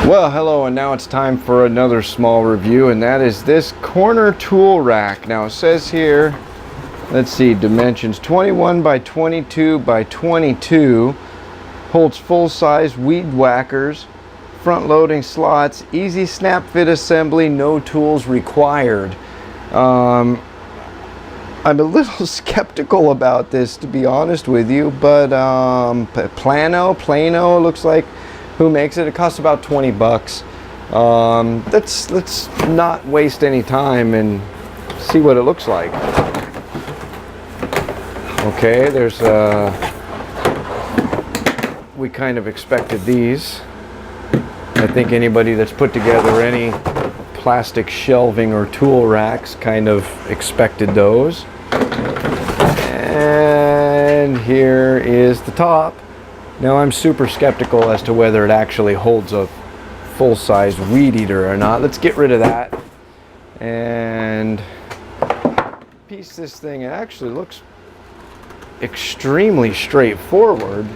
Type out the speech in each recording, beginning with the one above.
Well, hello, and now it's time for another small review, and that is this corner tool rack. Now it says here, let's see, dimensions 21 by 22 by 22, holds full-size weed whackers, front loading slots, easy snap fit assembly, no tools required. I'm a little skeptical about this, to be honest with you, but Plano looks like who makes it. It costs about 20 bucks. Let's not waste any time and see what it looks like. Okay, there's we kind of expected these. I think anybody that's put together any plastic shelving or tool racks kind of expected those. And here is the top. Now I'm super skeptical as to whether it actually holds a full-size weed eater or not. Let's get rid of that and piece this thing. It actually looks extremely straightforward.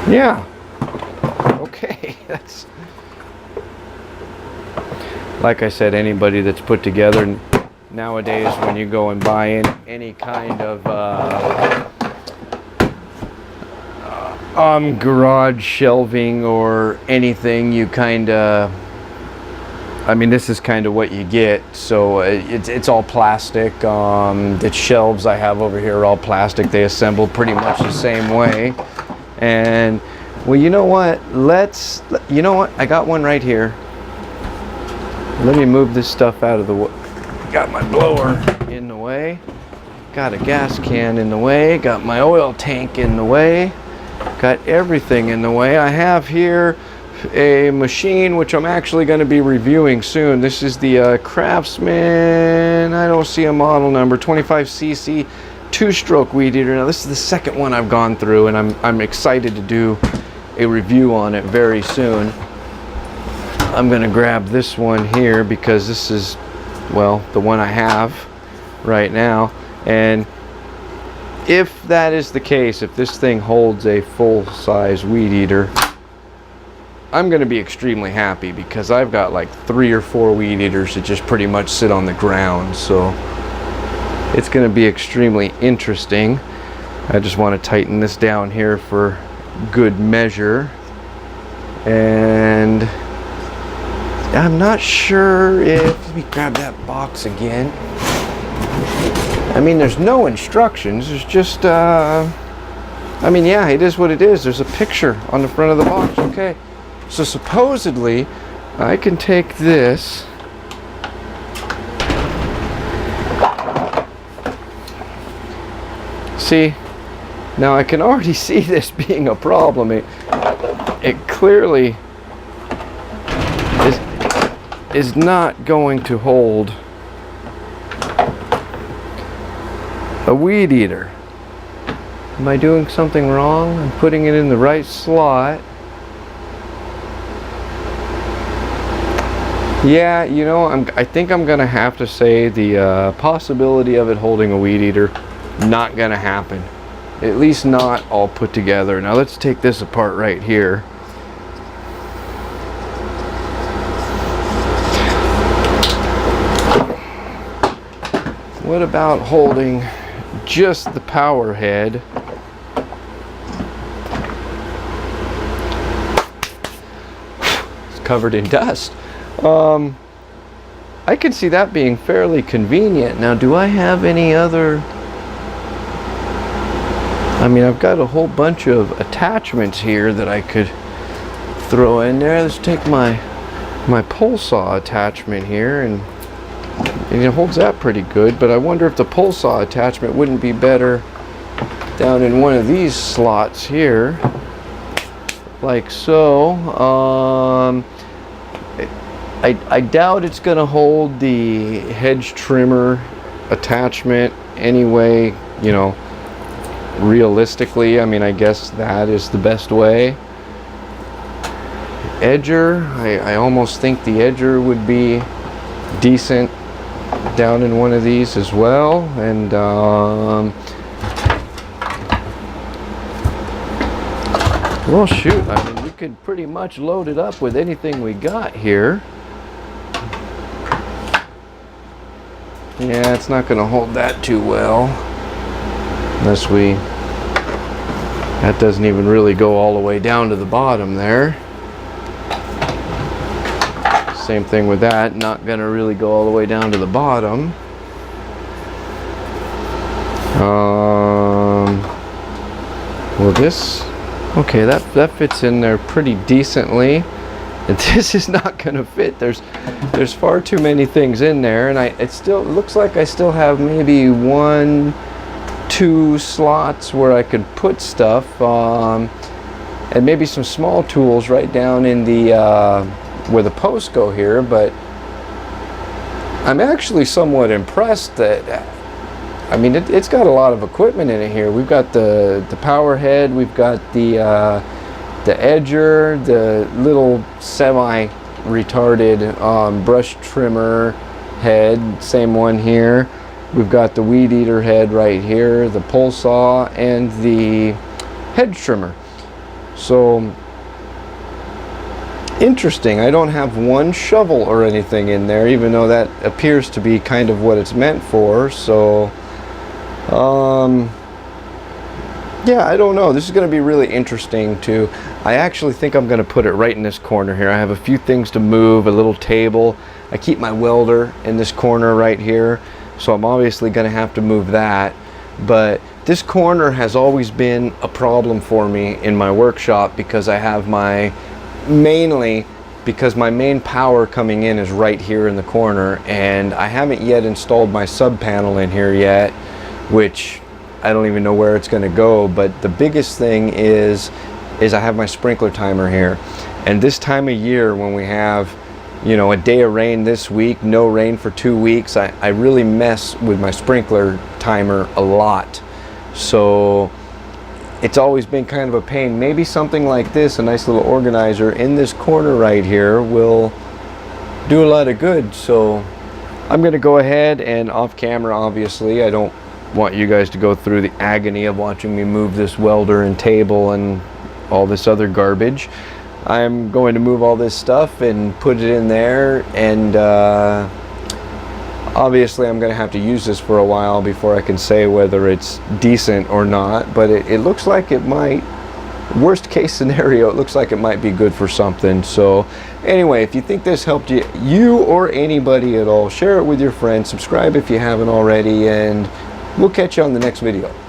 Yeah. Okay. That's, like I said, anybody that's put together nowadays, when you go and buy in any kind of garage shelving or anything, you kind of, I mean, this is kind of what you get. So it's all plastic. The shelves I have over here are all plastic. They assemble pretty much the same way. And well, you know what? You know what? I got one right here. Let me move this stuff out of the way. Got my blower in the way. Got a gas can in the way. Got my oil tank in the way. Got everything in the way. I have here a machine which I'm actually going to be reviewing soon. This is the Craftsman, I don't see a model number, 25cc two-stroke weed eater. Now this is the second one I've gone through, and I'm excited to do a review on it very soon. I'm going to grab this one here because this is, well, the one I have right now. And if that is the case, if this thing holds a full-size weed eater, I'm going to be extremely happy, because I've got like 3 or 4 weed eaters that just pretty much sit on the ground. So it's going to be extremely interesting. I just want to tighten this down here for good measure. And I'm not sure if, let me grab that box again. I mean, there's no instructions. There's just, I mean, yeah, it is what it is. There's a picture on the front of the box. Okay. So supposedly, I can take this. See, now I can already see this being a problem. It clearly is not going to hold a weed eater. Am I doing something wrong? I'm putting it in the right slot. Yeah, you know, I think I'm gonna have to say the possibility of it holding a weed eater, not gonna happen. At least not all put together. Now let's take this apart right here. What about holding just the power head? It's covered in dust. I could see that being fairly convenient. Now, do I have any other? I mean, I've got a whole bunch of attachments here that I could throw in there. Let's take my pole saw attachment here, and it holds that pretty good, but I wonder if the pole saw attachment wouldn't be better down in one of these slots here, like so. I doubt it's going to hold the hedge trimmer attachment anyway, you know, realistically. I mean, I guess that is the best way. Edger, I almost think the edger would be decent. down in one of these as well. And well, shoot, I mean, we could pretty much load it up with anything we got here. Yeah, it's not going to hold that too well unless we, that doesn't even really go all the way down to the bottom there. Same thing with that, not going to really go all the way down to the bottom. Well, this, okay, that fits in there pretty decently. And this is not going to fit. There's far too many things in there, and it still looks like I still have maybe 1, 2 slots where I could put stuff, and maybe some small tools right down in the where the posts go here. But I'm actually somewhat impressed that, I mean, it's got a lot of equipment in it here. We've got the power head, we've got the edger, the little semi-retarded brush trimmer head, same one here. We've got the weed eater head right here, the pole saw, and the hedge trimmer. So interesting. I don't have one shovel or anything in there, even though that appears to be kind of what it's meant for. So yeah, I don't know. This is going to be really interesting too. I actually think I'm going to put it right in this corner here. I have a few things to move, a little table. I keep my welder in this corner right here, so I'm obviously going to have to move that. But this corner has always been a problem for me in my workshop because I have mainly because my main power coming in is right here in the corner, and I haven't yet installed my sub panel in here yet, which I don't even know where it's going to go. But the biggest thing is I have my sprinkler timer here, and this time of year when we have, you know, a day of rain this week, no rain for 2 weeks, I really mess with my sprinkler timer a lot. So it's always been kind of a pain. Maybe something like this, a nice little organizer in this corner right here, will do a lot of good. So I'm going to go ahead and, off camera obviously, I don't want you guys to go through the agony of watching me move this welder and table and all this other garbage. I'm going to move all this stuff and put it in there, and obviously I'm going to have to use this for a while before I can say whether it's decent or not, but it looks like it might. Worst case scenario, it looks like it might be good for something. So anyway, if you think this helped you or anybody at all, share it with your friends, subscribe if you haven't already, and we'll catch you on the next video.